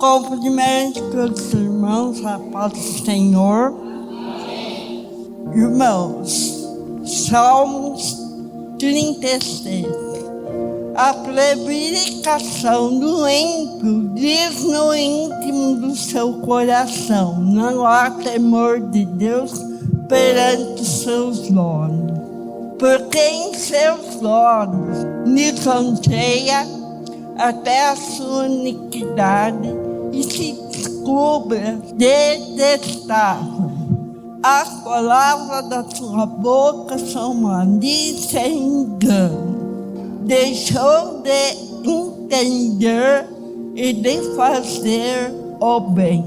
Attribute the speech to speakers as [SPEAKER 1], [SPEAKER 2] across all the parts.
[SPEAKER 1] Cumprimento todos os irmãos, a paz do Senhor. Irmãos, Salmos 36. A prevaricação do ímpio diz no íntimo do seu coração: não há temor de Deus perante os seus olhos. Porque em seus olhos lisonjeia até a sua iniquidade e se descubra detestável. As palavras da sua boca são malícia e engano. Deixou de entender e de fazer o bem.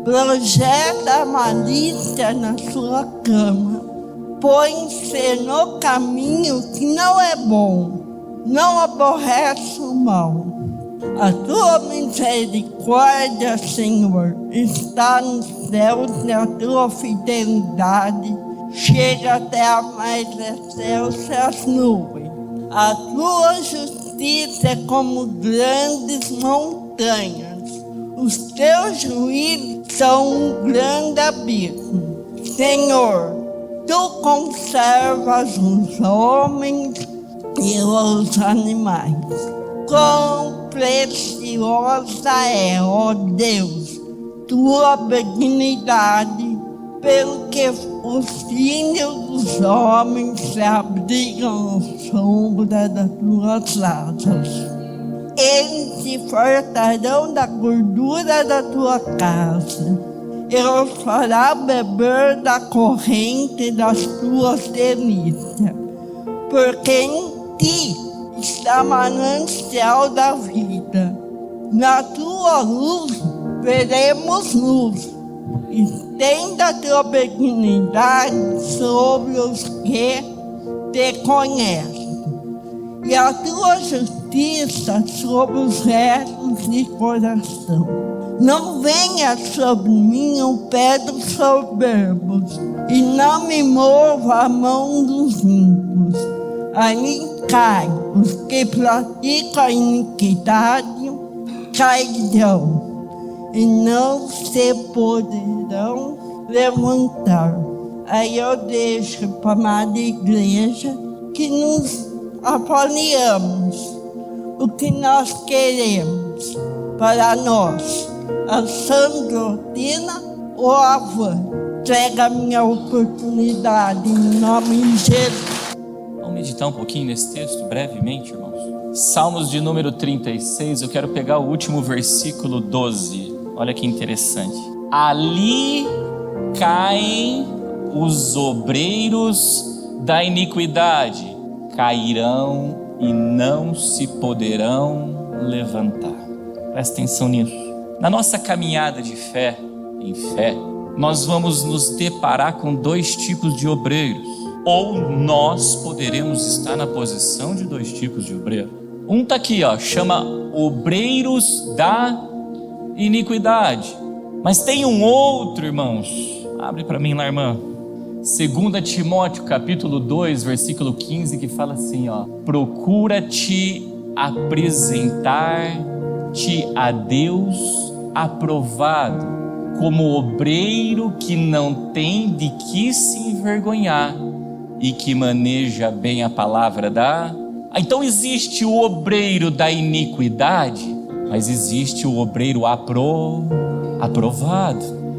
[SPEAKER 1] Projeta a malícia na sua cama. Põe-se no caminho que não é bom. Não aborrece o mal. A tua misericórdia, Senhor, está nos céus e a tua fidelidade chega até a mais excelsas nuvens. A tua justiça é como grandes montanhas. Os teus juízos são um grande abismo. Senhor, tu conservas os homens e os animais. Quão preciosa é, ó Deus, tua benignidade, pelo que os filhos dos homens se abrigam à sombra das tuas asas. Eles se fartarão da gordura da tua casa. Eu fará beber da corrente das tuas delícias, porque em ti está manancial da vida. Na tua luz veremos luz. Estenda a tua benignidade sobre os que te conhecem, e a tua justiça sobre os restos de coração. Não venha sobre mim o pé dos soberbos, e não me mova a mão dos ímpios. Aí cai os que praticam a iniquidade, cairão, e não se poderão levantar. Aí eu deixo para a amada igreja que nos avaliamos o que nós queremos para nós, a sã doutrina ou a van. Entrega a minha oportunidade em nome de Jesus.
[SPEAKER 2] Vamos meditar um pouquinho nesse texto, brevemente, irmãos. Salmos de número 36, eu quero pegar o último versículo 12. Olha que interessante. Ali caem os obreiros da iniquidade, cairão e não se poderão levantar. Presta atenção nisso. Na nossa caminhada de fé, em fé, nós vamos nos deparar com dois tipos de obreiros. Ou nós poderemos estar na posição de dois tipos de obreiro. Um está aqui, chama obreiros da iniquidade. Mas tem um outro, irmãos. Abre para mim lá, irmã. 2 Timóteo capítulo 2, versículo 15, que fala assim, procura-te apresentar-te a Deus aprovado, como obreiro que não tem de que se envergonhar e que maneja bem a palavra da... Então existe o obreiro da iniquidade, mas existe o obreiro aprovado.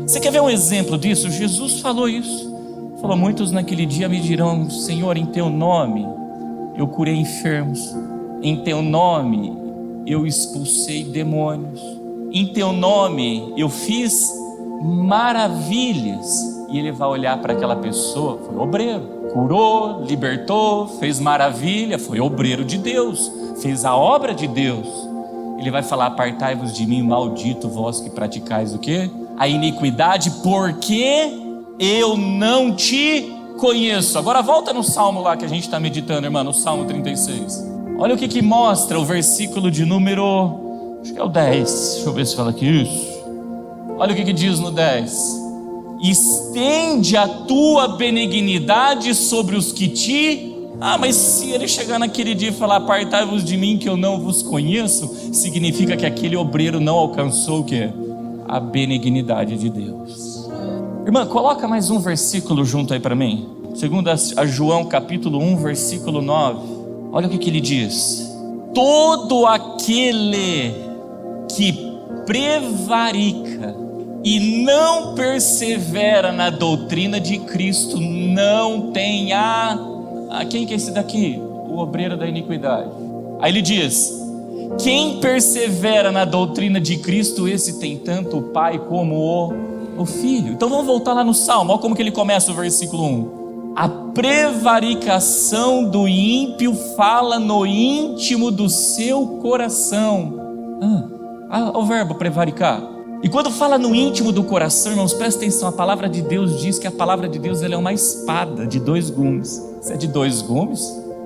[SPEAKER 2] Você quer ver um exemplo disso? Jesus falou isso. Falou: muitos naquele dia me dirão: Senhor, em teu nome eu curei enfermos, em teu nome eu expulsei demônios, em teu nome eu fiz maravilhas. E ele vai olhar para aquela pessoa, foi obreiro, curou, libertou, fez maravilha, foi obreiro de Deus, fez a obra de Deus. Ele vai falar: apartai-vos de mim, maldito vós que praticais o quê? A iniquidade, porque eu não te conheço. Agora volta no salmo lá que a gente está meditando, irmã, no Salmo 36. Olha o que mostra o versículo de número, acho que é o 10. Deixa eu ver se fala aqui isso. Olha o que diz no 10. Estende a tua benignidade sobre os que te Ah, mas se ele chegar naquele dia e falar: apartai-vos de mim que eu não vos conheço, significa que aquele obreiro não alcançou o quê? A benignidade de Deus. Irmã, coloca mais um versículo junto aí para mim. Segundo a João capítulo 1, versículo 9. Olha o que ele diz: todo aquele que prevarica e não persevera na doutrina de Cristo não tem quem que é esse daqui? O obreiro da iniquidade. Aí ele diz: quem persevera na doutrina de Cristo, esse tem tanto o Pai como o Filho. Então vamos voltar lá no Salmo. Olha como que ele começa o versículo 1. A prevaricação do ímpio fala no íntimo do seu coração. O verbo prevaricar. E quando fala no íntimo do coração, irmãos, presta atenção, a palavra de Deus diz que a palavra de Deus ela é uma espada de 2 gumes. Se é de 2 gumes,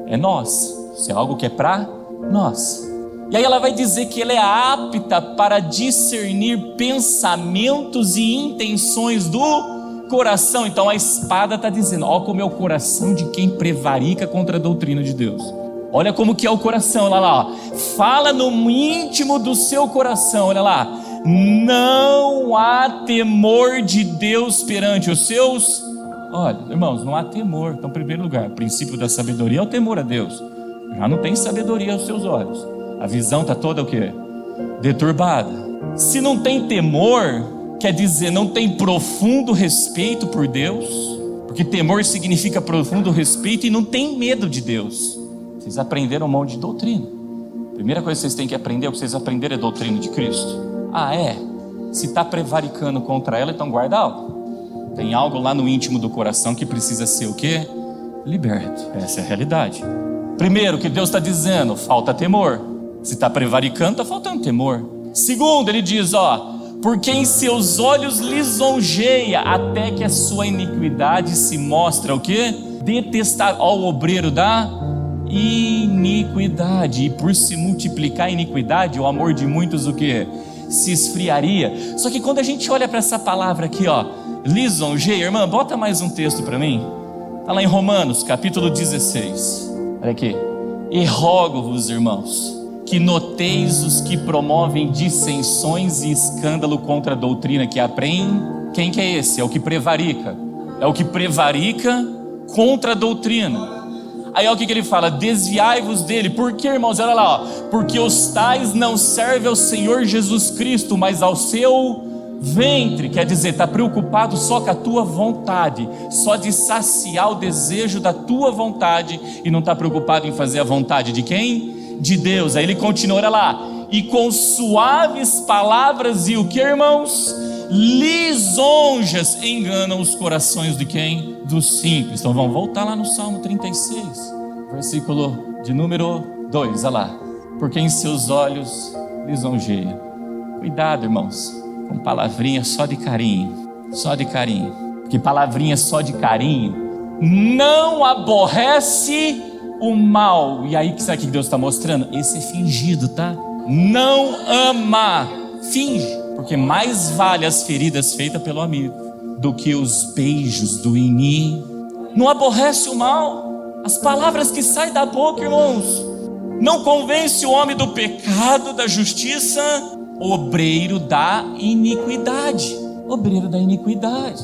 [SPEAKER 2] é nós. Se é algo que é para nós. E aí ela vai dizer que ela é apta para discernir pensamentos e intenções do coração. Então a espada está dizendo: ó como é o coração de quem prevarica contra a doutrina de Deus. Olha como que é o coração, olha lá, ó. Fala no íntimo do seu coração, olha lá. Não há temor de Deus perante os seus. Olha, irmãos, não há temor. Então, em primeiro lugar, o princípio da sabedoria é o temor a Deus. Já não tem sabedoria aos seus olhos. A visão está toda o quê? Deturbada. Se não tem temor, quer dizer, não tem profundo respeito por Deus, porque temor significa profundo respeito, e não tem medo de Deus. Vocês aprenderam um monte de doutrina. A primeira coisa que vocês têm que aprender, o que vocês aprenderam é a doutrina de Cristo. Se está prevaricando contra ela, então guarda algo. Tem algo lá no íntimo do coração que precisa ser o quê? Liberto. Essa é a realidade. Primeiro, o que Deus está dizendo? Falta temor. Se está prevaricando, está faltando temor. Segundo, ele diz, porque em seus olhos lisonjeia, até que a sua iniquidade se mostra o quê? Detestável. O obreiro da iniquidade. E por se multiplicar a iniquidade, o amor de muitos o quê? Se esfriaria. Só que quando a gente olha para essa palavra aqui, lisonjeia, irmã, bota mais um texto para mim. Está lá em Romanos, capítulo 16. Olha aqui. E rogo-vos, irmãos, que noteis os que promovem dissensões e escândalo contra a doutrina que aprendem. Quem que é esse? É o que prevarica. É o que prevarica contra a doutrina. Aí olha o que ele fala: desviai-vos dele. Por quê, irmãos? Olha lá, porque os tais não servem ao Senhor Jesus Cristo, mas ao seu ventre. Quer dizer, está preocupado só com a tua vontade, só de saciar o desejo da tua vontade, e não está preocupado em fazer a vontade de quem? De Deus. Aí ele continua, olha lá: e com suaves palavras e o que, irmãos? Lisonjas enganam os corações de quem? Dos simples. Então vamos voltar lá no Salmo 36, versículo de número 2, olha lá. Porque em seus olhos lisonjeia. Cuidado, irmãos, com palavrinha só de carinho. Só de carinho. Porque palavrinha só de carinho não aborrece o mal. E aí, sabe o que Deus está mostrando? Esse é fingido, tá? Não ama, finge. Porque mais vale as feridas feitas pelo amigo do que os beijos do inimigo. Não aborrece o mal. As palavras que saem da boca, irmãos, não convence o homem do pecado, da justiça. Obreiro da iniquidade. Obreiro da iniquidade.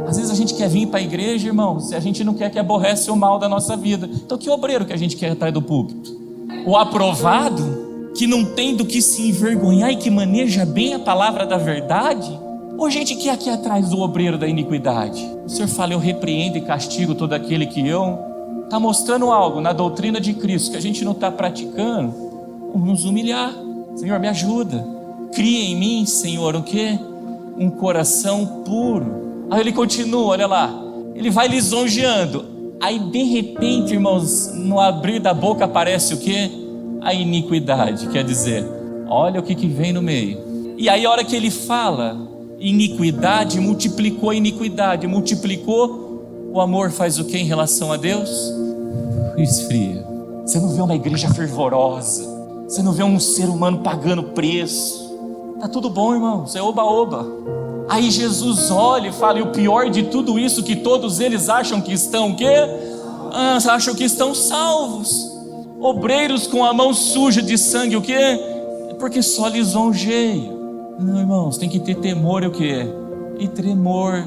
[SPEAKER 2] Às vezes a gente quer vir para a igreja, irmãos, e a gente não quer, que aborrece o mal da nossa vida. Então que obreiro que a gente quer atrás do púlpito? O aprovado, que não tem do que se envergonhar e que maneja bem a palavra da verdade? Ou gente que é aqui atrás do obreiro da iniquidade? O Senhor fala: eu repreendo e castigo todo aquele que eu... Está mostrando algo na doutrina de Cristo que a gente não está praticando. Vamos nos humilhar. Senhor, me ajuda. Cria em mim, Senhor, o quê? Um coração puro. Aí ele continua, olha lá. Ele vai lisonjeando. Aí de repente, irmãos, no abrir da boca aparece o quê? A iniquidade. Quer dizer, olha o que vem no meio. E aí a hora que ele fala iniquidade, multiplicou a iniquidade, multiplicou, o amor faz o que em relação a Deus? Esfria. Você não vê uma igreja fervorosa, você não vê um ser humano pagando preço. Tá tudo bom, irmãos, é oba-oba. Aí Jesus olha e fala: e o pior de tudo isso, que todos eles acham que estão o quê? acham que estão salvos. Obreiros com a mão suja de sangue, o quê? Porque só lisonjeia. Não, irmãos, tem que ter temor e o quê? E tremor.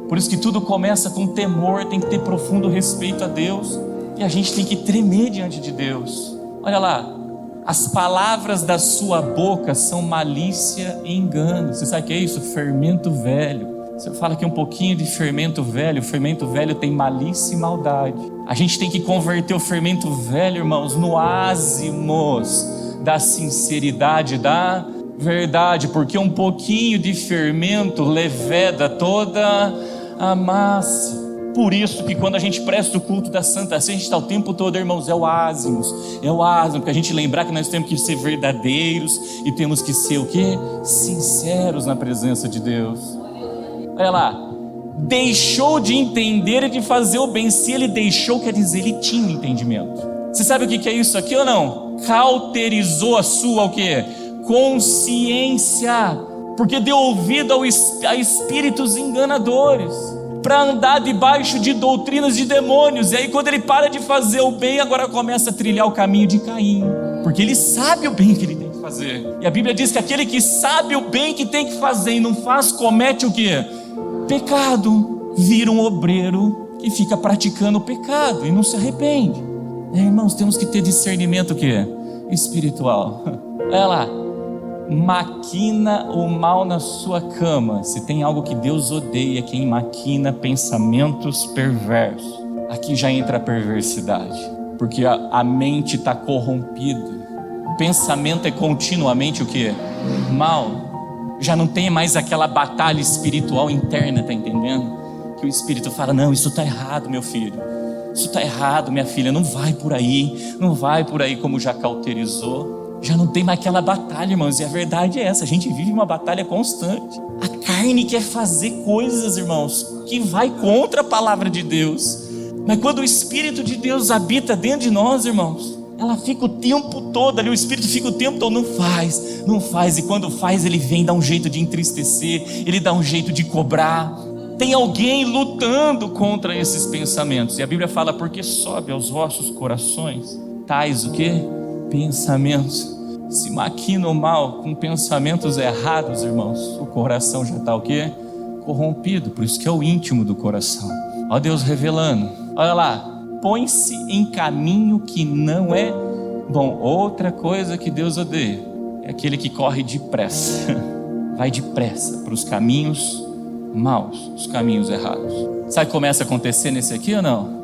[SPEAKER 2] Por isso que tudo começa com temor, tem que ter profundo respeito a Deus. E a gente tem que tremer diante de Deus. Olha lá, as palavras da sua boca são malícia e engano. Você sabe o que é isso? Fermento velho. Você fala aqui um pouquinho de fermento velho. O fermento velho tem malícia e maldade. A gente tem que converter o fermento velho, irmãos, no ázimos da sinceridade, da verdade, porque um pouquinho de fermento leveda toda a massa. Por isso que quando a gente presta o culto da Santa Ceia, a gente está o tempo todo, irmãos, é o ázimos, porque a gente lembrar que nós temos que ser verdadeiros e temos que ser o quê? Sinceros na presença de Deus. Olha lá, deixou de entender e de fazer o bem. Se ele deixou, quer dizer, ele tinha entendimento. Você sabe o que é isso aqui ou não? Cauterizou a sua o quê? Consciência, porque deu ouvido a espíritos enganadores, para andar debaixo de doutrinas de demônios. E aí quando ele para de fazer o bem, agora começa a trilhar o caminho de Caim, porque ele sabe o bem que ele tem que fazer. E a Bíblia diz que aquele que sabe o bem que tem que fazer e não faz, comete o quê? Pecado. Vira um obreiro que fica praticando o pecado e não se arrepende. Irmãos, temos que ter discernimento o quê? Espiritual. Olha lá, maquina o mal na sua cama. Se tem algo que Deus odeia, quem maquina pensamentos perversos. Aqui já entra a perversidade, porque a mente está corrompida. O pensamento é continuamente o quê? Mal. Já não tem mais aquela batalha espiritual interna, tá entendendo? Que o Espírito fala, não, isso está errado, meu filho. Isso está errado, minha filha, não vai por aí, como já cauterizou. Já não tem mais aquela batalha, irmãos, e a verdade é essa, a gente vive uma batalha constante. A carne quer fazer coisas, irmãos, que vai contra a palavra de Deus. Mas quando o Espírito de Deus habita dentro de nós, irmãos, ela fica o tempo todo ali, o Espírito fica o tempo todo, não faz, e quando faz ele vem dar um jeito de entristecer, ele dá um jeito de cobrar. Tem alguém lutando contra esses pensamentos, e a Bíblia fala, porque sobe aos vossos corações tais o quê? Pensamentos. Se maquina o mal com pensamentos errados, irmãos, o coração já está o quê? Corrompido. Por isso que é o íntimo do coração. Ó Deus revelando, olha lá, põe-se em caminho que não é bom. Outra coisa que Deus odeia é aquele que corre depressa. Vai depressa para os caminhos maus, os caminhos errados. Sabe o que começa a acontecer nesse aqui ou não?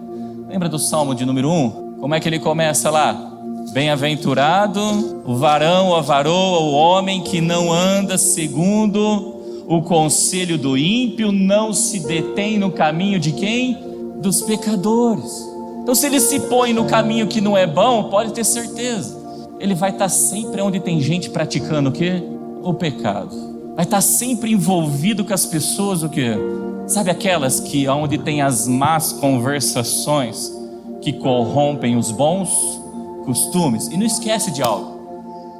[SPEAKER 2] Lembra do Salmo de número 1? Como é que ele começa lá? Bem-aventurado o varão, a varoa, o homem que não anda segundo o conselho do ímpio, não se detém no caminho de quem? Dos pecadores. Então se ele se põe no caminho que não é bom, pode ter certeza, ele vai estar sempre onde tem gente praticando o quê? O pecado. Vai estar sempre envolvido com as pessoas o quê? Sabe aquelas que onde tem as más conversações que corrompem os bons costumes? E não esquece de algo.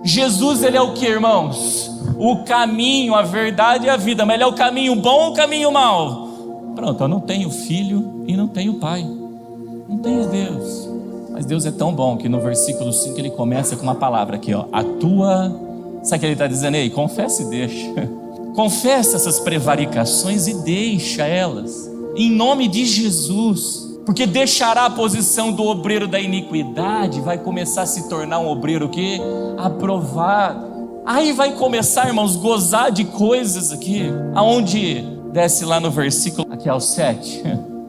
[SPEAKER 2] Jesus, ele é o que, irmãos? O caminho, a verdade e a vida. Mas ele é o caminho bom ou o caminho mau? Pronto, eu não tenho filho e não tenho pai. Não tenho Deus. Mas Deus é tão bom que no versículo 5 ele começa com uma palavra aqui, ó. A tua... Sabe o que ele está dizendo aí? Confessa e deixa. Confessa essas prevaricações e deixa elas. Em nome de Jesus. Porque deixará a posição do obreiro da iniquidade, vai começar a se tornar um obreiro o quê? Aprovado. Aí vai começar, irmãos, gozar de coisas aqui, aonde desce lá no versículo, aqui ao 7.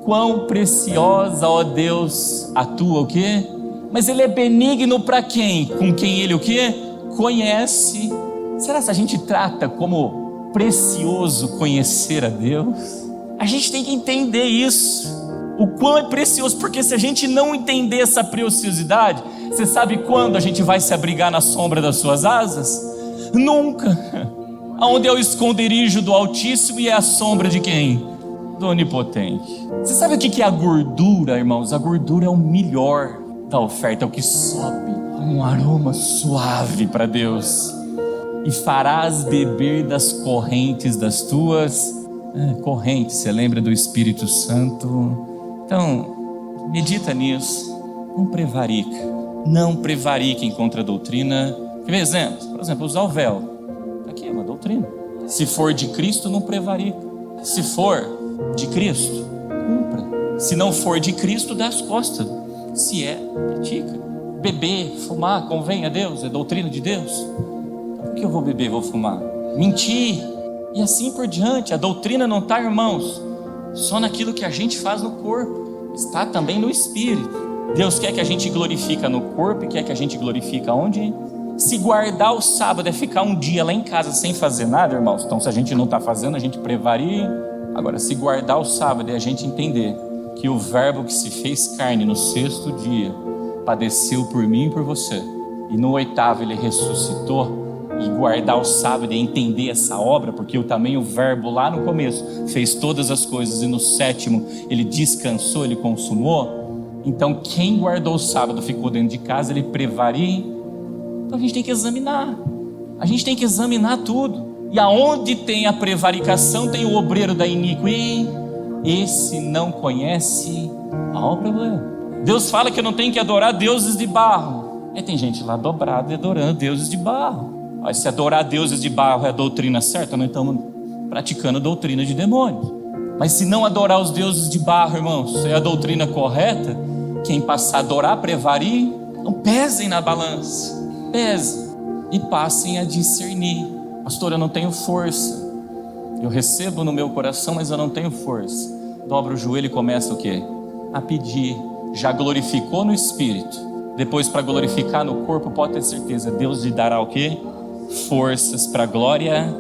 [SPEAKER 2] Quão preciosa, ó Deus, a tua o quê? Mas ele é benigno para quem? Com quem ele o quê? Conhece. Será que a gente trata como precioso conhecer a Deus? A gente tem que entender isso. O quão é precioso, porque se a gente não entender essa preciosidade, você sabe quando a gente vai se abrigar na sombra das suas asas? Nunca. Aonde é o esconderijo do Altíssimo e é a sombra de quem? Do Onipotente. Você sabe o que é a gordura, irmãos? A gordura é o melhor da oferta, é o que sobe, um aroma suave para Deus. E farás beber das correntes das tuas correntes. Você lembra do Espírito Santo? Então, Medita nisso. Não prevarica. Não prevariquem contra a doutrina. Quer ver exemplos? Por exemplo, usar o véu. Aqui é uma doutrina. Se for de Cristo, não prevarica. Se for de Cristo, cumpra. Se não for de Cristo, dá as costas. Se é, pratica. Beber, fumar, convém a Deus? É doutrina de Deus? Então, por que eu vou beber e vou fumar? Mentir. E assim por diante. A doutrina não está, irmãos, só naquilo que a gente faz no corpo. Está também no espírito. Deus quer que a gente glorifique no corpo e quer que a gente glorifique onde? Se guardar o sábado é ficar um dia lá em casa sem fazer nada, irmãos. Então se a gente não está fazendo, a gente prevaria. Agora, se guardar o sábado é a gente entender que o verbo que se fez carne no 6º dia padeceu por mim e por você. E no 8º ele ressuscitou. E guardar o sábado é entender essa obra, porque também o verbo lá no começo fez todas as coisas e no 7º ele descansou, ele consumou. Então quem guardou o sábado ficou dentro de casa, ele prevaria. Então a gente tem que examinar. A gente tem que examinar tudo. E aonde tem a prevaricação, tem o obreiro da iniquidade. Esse não conhece ao problema. Deus fala que eu não tenho que adorar deuses de barro. Tem gente lá dobrada adorando deuses de barro. Mas se adorar deuses de barro é a doutrina certa, nós estamos praticando a doutrina de demônios. Mas se não adorar os deuses de barro, irmãos, é a doutrina correta, quem passar a adorar, prevarir, então pesem na balança, pesem e passem a discernir. Pastor, eu não tenho força, eu recebo no meu coração, mas eu não tenho força. Dobra o joelho e começa o quê? A pedir. Já glorificou no espírito, depois para glorificar no corpo, pode ter certeza, Deus lhe dará o quê? Forças para a glória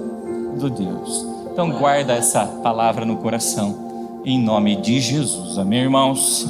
[SPEAKER 2] do Deus. Então guarda essa palavra no coração, em nome de Jesus, amém, irmãos?